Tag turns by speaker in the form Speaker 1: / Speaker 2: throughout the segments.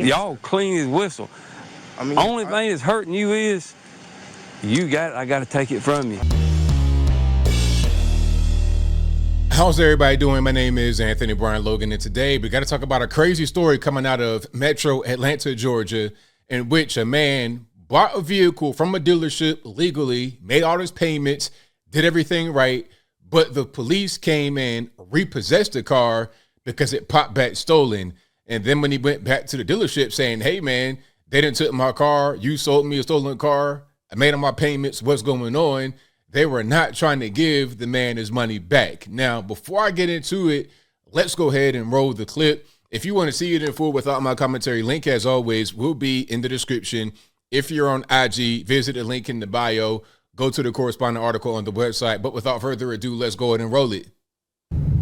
Speaker 1: Y'all clean as whistle.
Speaker 2: I mean,
Speaker 1: only thing that's hurting you is I got to take it from you.
Speaker 3: How's everybody doing? My name is Anthony Brian Logan, and today we got to talk about a crazy story coming out of Metro Atlanta, Georgia, in which a man bought a vehicle from a dealership legally, made all his payments, did everything right, but the police came and repossessed the car because it popped back stolen. And then when he went back to the dealership saying, hey man, they didn't took my car, you sold me a stolen car, I made all my payments, what's going on? They were not trying to give the man his money back. Now, before I get into it, let's go ahead and roll the clip. If you want to see it in full without my commentary, link as always will be in the description. If you're on IG, visit the link in the bio, go to the corresponding article on the website. But without further ado, let's go ahead and roll it.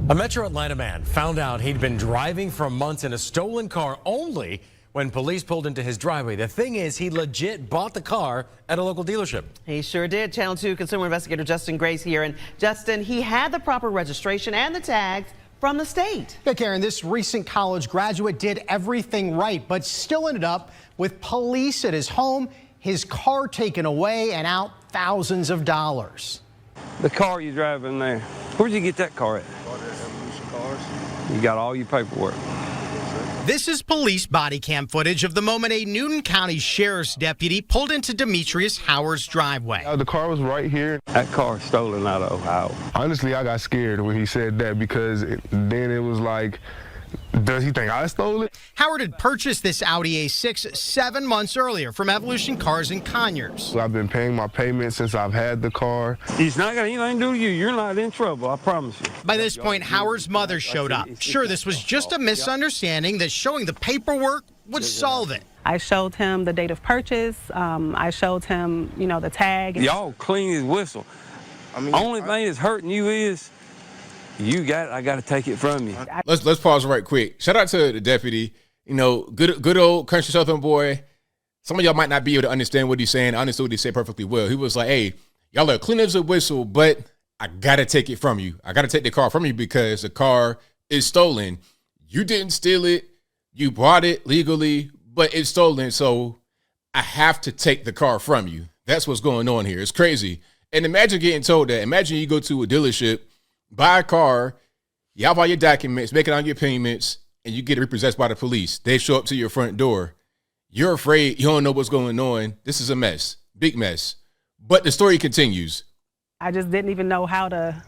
Speaker 4: A Metro Atlanta man found out he'd been driving for months in a stolen car only when police pulled into his driveway. The thing is, he legit bought the car at a local dealership. He sure did. Channel 2 consumer investigator Justin Grace here. And Justin, he had the proper registration and the tags from the state.
Speaker 5: Yeah, Karen, this recent college graduate did everything right, but still ended up with police at his home, his car taken away, and out thousands of dollars.
Speaker 1: The car you driving there, where'd you get that car at? You got all your paperwork.
Speaker 5: This is police body cam footage of the moment a Newton County Sheriff's deputy pulled into Demetrius Howard's driveway.
Speaker 2: The car was right here.
Speaker 1: That car stolen out of Ohio.
Speaker 2: Honestly, I got scared when he said that because then it was like, does he think I stole it?
Speaker 5: Howard had purchased this Audi A6 7 months earlier from Evolution Cars in Conyers.
Speaker 2: I've been paying my payments since I've had the car.
Speaker 1: He's not got anything to do with you. You're not in trouble, I promise you.
Speaker 5: By this point, Howard's mother showed up. Sure, this was just a misunderstanding that showing the paperwork would solve it.
Speaker 6: I showed him the date of purchase. I showed him, the tag.
Speaker 1: Y'all clean as whistle. Only thing that's hurting you is I got to take it from you.
Speaker 3: Let's pause right quick. Shout out to the deputy. Good old country Southern boy. Some of y'all might not be able to understand what he's saying. I understood what he said perfectly well. He was like, hey, y'all are clean as a whistle, but I got to take it from you. I got to take the car from you because the car is stolen. You didn't steal it. You bought it legally, but it's stolen. So I have to take the car from you. That's what's going on here. It's crazy. And imagine getting told that. Imagine you go to a dealership, buy a car, you have all your documents, making all your payments, and you get repossessed by the police. They show up to your front door. You're afraid. You don't know what's going on. This is a mess. Big mess. But the story continues.
Speaker 6: I just didn't even know how to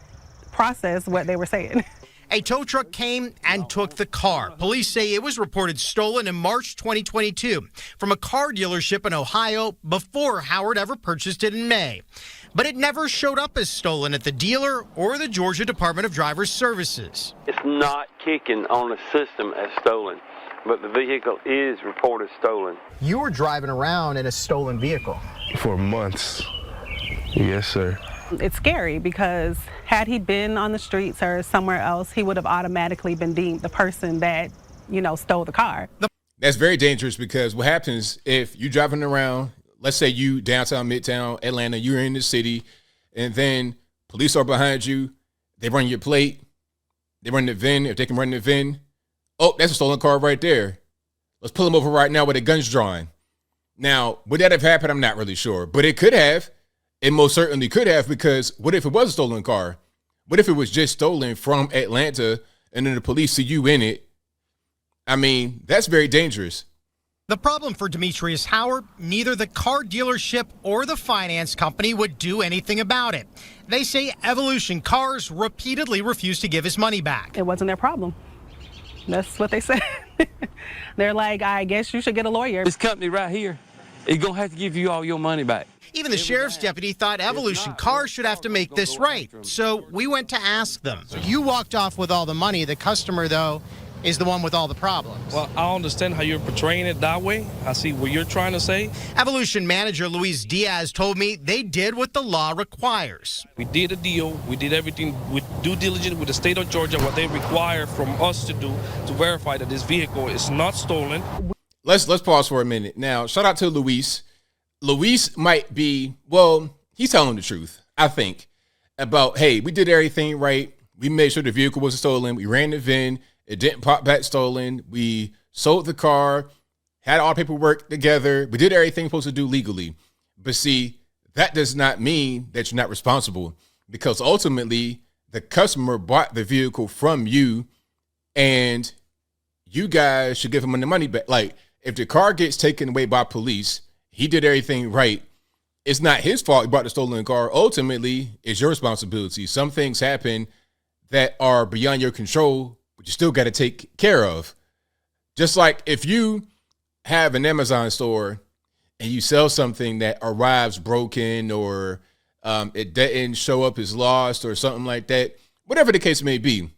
Speaker 6: process what they were saying.
Speaker 5: A tow truck came and took the car. Police say it was reported stolen in March 2022 from a car dealership in Ohio before Howard ever purchased it in May. But it never showed up as stolen at the dealer or the Georgia Department of Driver Services.
Speaker 1: It's not kicking on the system as stolen, but the vehicle is reported stolen.
Speaker 5: You were driving around in a stolen vehicle.
Speaker 2: For months. Yes, sir.
Speaker 6: It's scary because had he been on the streets or somewhere else, he would have automatically been deemed the person that, stole the car.
Speaker 3: That's very dangerous because what happens if you're driving around, let's say you downtown, midtown, Atlanta, you're in the city, and then police are behind you. They run your plate. They run the VIN. If they can run the VIN, oh, that's a stolen car right there. Let's pull them over right now with the guns drawn. Now, would that have happened? I'm not really sure, but it could have. It most certainly could have, because what if it was a stolen car? What if it was just stolen from Atlanta and then the police see you in it? That's very dangerous.
Speaker 5: The problem for Demetrius Howard, neither the car dealership or the finance company would do anything about it. They say Evolution Cars repeatedly refused to give his money back.
Speaker 6: It wasn't their problem. That's what they said. They're like, I guess you should get a lawyer.
Speaker 1: This company right here is going to have to give you all your money back.
Speaker 5: Even the sheriff's deputy thought Evolution Cars should have to make this right. So we went to ask them. You walked off with all the money. The customer, though, is the one with all the problems.
Speaker 7: Well, I understand how you're portraying it that way. I see what you're trying to say.
Speaker 5: Evolution manager Luis Diaz told me they did what the law requires.
Speaker 7: We did a deal. We did everything with due diligence with the state of Georgia, what they require from us to do to verify that this vehicle is not stolen.
Speaker 3: Let's pause for a minute. Now, shout out to Luis. Luis might be, well, he's telling the truth, I think, about, hey, we did everything right. We made sure the vehicle wasn't stolen. We ran the VIN. It didn't pop back stolen. We sold the car, had all the paperwork together. We did everything we're supposed to do legally. But see, that does not mean that you're not responsible, because ultimately the customer bought the vehicle from you and you guys should give him the money back. Like, if the car gets taken away by police, he did everything right. It's not his fault he bought the stolen car. Ultimately, it's your responsibility. Some things happen that are beyond your control, but you still got to take care of. Just like if you have an Amazon store and you sell something that arrives broken, or it didn't show up as lost or something like that, whatever the case may be,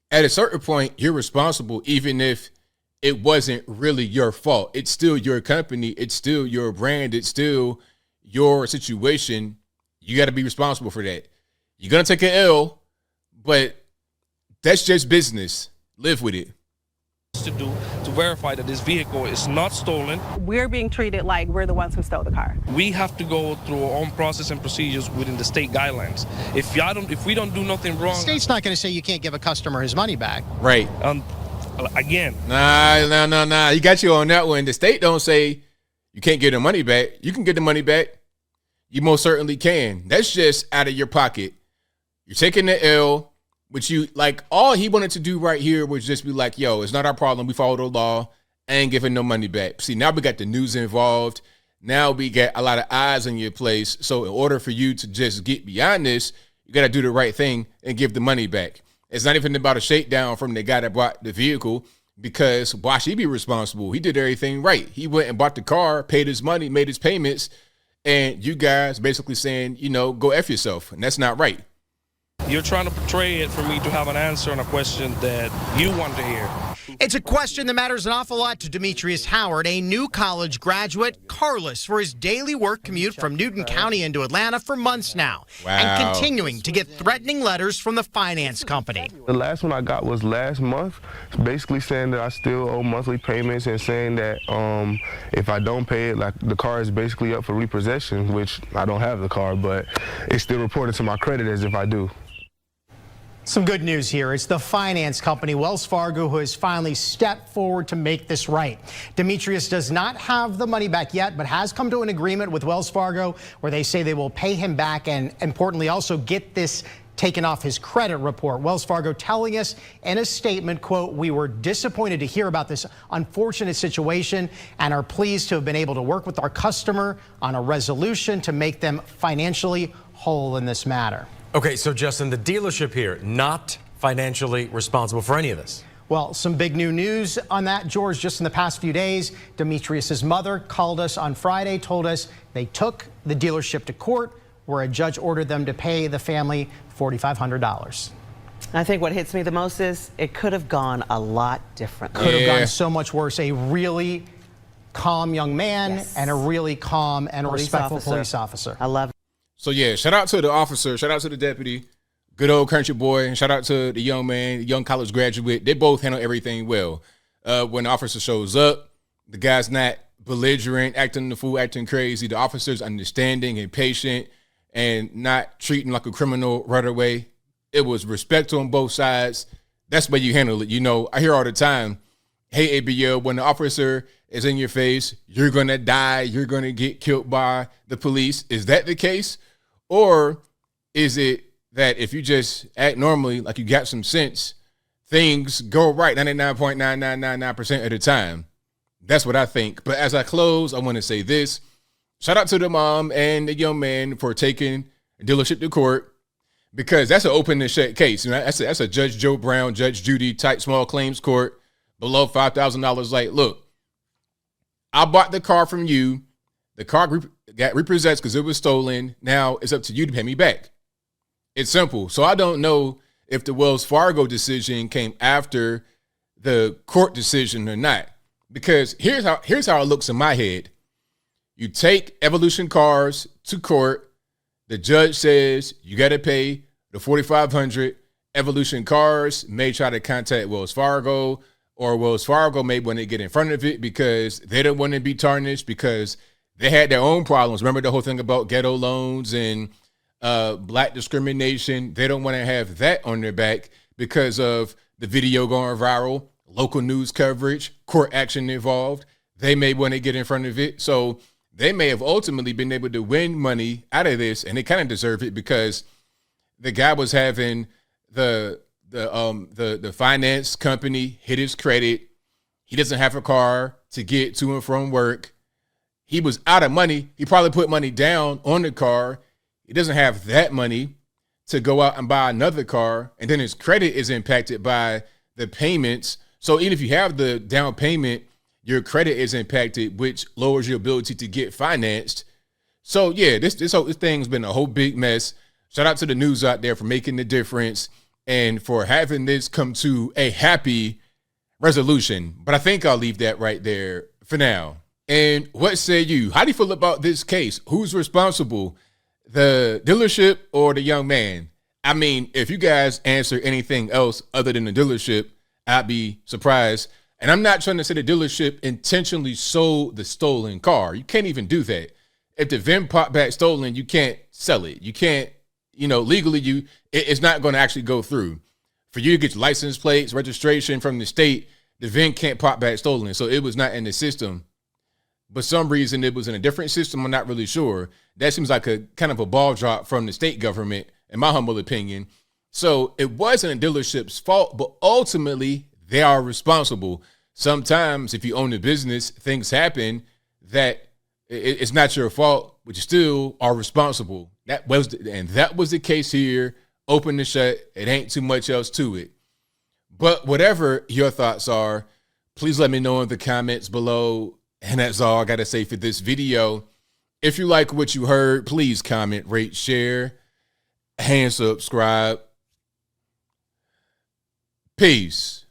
Speaker 3: at a certain point, you're responsible, even if it wasn't really your fault. It's still your company. It's still your brand. It's still your situation. You got to be responsible for that. You're going to take an L, but that's just business. Live with it.
Speaker 7: To do to verify that this vehicle is not stolen.
Speaker 6: We're being treated like we're the ones who stole the car.
Speaker 7: We have to go through our own process and procedures within the state guidelines. If we don't do nothing wrong,
Speaker 5: The state's not going to say you can't give a customer his money back.
Speaker 3: Right.
Speaker 7: Again.
Speaker 3: Nah. You got you on that one. The state don't say you can't get the money back. You can get the money back. You most certainly can. That's just out of your pocket. You're taking the L. Which you, like, all he wanted to do right here was just be like, yo, it's not our problem. We follow the law. I ain't giving no money back. See, now we got the news involved. Now we got a lot of eyes on your place. So in order for you to just get beyond this, you got to do the right thing and give the money back. It's not even about a shakedown from the guy that bought the vehicle, because why should he be responsible? He did everything right. He went and bought the car, paid his money, made his payments, and you guys basically saying, go F yourself. And that's not right.
Speaker 7: You're trying to portray it for me to have an answer on a question that you want to hear.
Speaker 5: It's a question that matters an awful lot to Demetrius Howard, a new college graduate, carless for his daily work commute from Newton County into Atlanta for months now.
Speaker 3: Wow.
Speaker 5: And continuing to get threatening letters from the finance company.
Speaker 2: The last one I got was last month, basically saying that I still owe monthly payments and saying that if I don't pay it, like, the car is basically up for repossession, which I don't have the car, but it's still reported to my credit as if I do.
Speaker 5: Some good news here. It's the finance company, Wells Fargo, who has finally stepped forward to make this right. Demetrius does not have the money back yet, but has come to an agreement with Wells Fargo where they say they will pay him back and, importantly, also get this taken off his credit report. Wells Fargo telling us in a statement, quote, "We were disappointed to hear about this unfortunate situation and are pleased to have been able to work with our customer on a resolution to make them financially whole in this matter."
Speaker 4: Okay, so Justin, the dealership here, not financially responsible for any of this.
Speaker 5: Well, some big new news on that, George. Just in the past few days, Demetrius's mother called us on Friday, told us they took the dealership to court where a judge ordered them to pay the family $4,500.
Speaker 8: I think what hits me the most is it could have gone a lot differently.
Speaker 5: Could have gone so much worse. A really calm young man and a really calm and respectful police officer.
Speaker 8: I love it.
Speaker 3: So, yeah, shout out to the officer, shout out to the deputy, good old country boy, and shout out to the young man, the young college graduate. They both handle everything well. When the officer shows up, the guy's not belligerent, acting the fool, acting crazy. The officer's understanding and patient and not treating like a criminal right away. It was respect on both sides. That's the way you handle it. I hear all the time, hey, ABL, when the officer is in your face, you're going to die, you're going to get killed by the police. Is that the case? Or is it that if you just act normally, like you got some sense, things go right 99.9999% of the time? That's what I think. But as I close, I want to say this. Shout out to the mom and the young man for taking the dealership to court, because that's an open and shut case. That's a Judge Joe Brown, Judge Judy type small claims court, below $5,000. Like, look, I bought the car from you. The car got repossessed because it was stolen. Now it's up to you to pay me back. It's simple. So I don't know if the Wells Fargo decision came after the court decision or not, because here's how it looks in my head. You take Evolution Cars to court. The judge says you got to pay the $4,500. Evolution Cars may try to contact Wells Fargo, or Wells Fargo may want to get in front of it because they don't want to be tarnished, because they had their own problems. Remember the whole thing about ghetto loans and black discrimination? They don't want to have that on their back because of the video going viral, local news coverage, court action involved. they may want to get in front of it. So they may have ultimately been able to win money out of this, and they kind of deserve it because the guy was having the finance company hit his credit. He doesn't have a car to get to and from work. He was out of money. He probably put money down on the car. He doesn't have that money to go out and buy another car. And then his credit is impacted by the payments. So even if you have the down payment, your credit is impacted, which lowers your ability to get financed. So yeah, this whole thing's been a whole big mess. Shout out to the news out there for making the difference and for having this come to a happy resolution. But I think I'll leave that right there for now. And what say you? How do you feel about this case? Who's responsible? The dealership or the young man? I mean, if you guys answer anything else other than the dealership, I'd be surprised. And I'm not trying to say the dealership intentionally sold the stolen car. You can't even do that. If the VIN popped back stolen, you can't sell it. You can't, legally, it's not going to actually go through. For you to get your license plates, registration from the state, the VIN can't pop back stolen. So it was not in the system. But some reason it was in a different system. I'm not really sure. That seems like a kind of a ball drop from the state government, in my humble opinion. So it wasn't a dealership's fault, but ultimately they are responsible. Sometimes if you own a business, things happen that it's not your fault, but you still are responsible. That was the case here. Open and shut. It ain't too much else to it. But whatever your thoughts are, please let me know in the comments below. And that's all I got to say for this video. If you like what you heard, please comment, rate, share, and subscribe. Peace.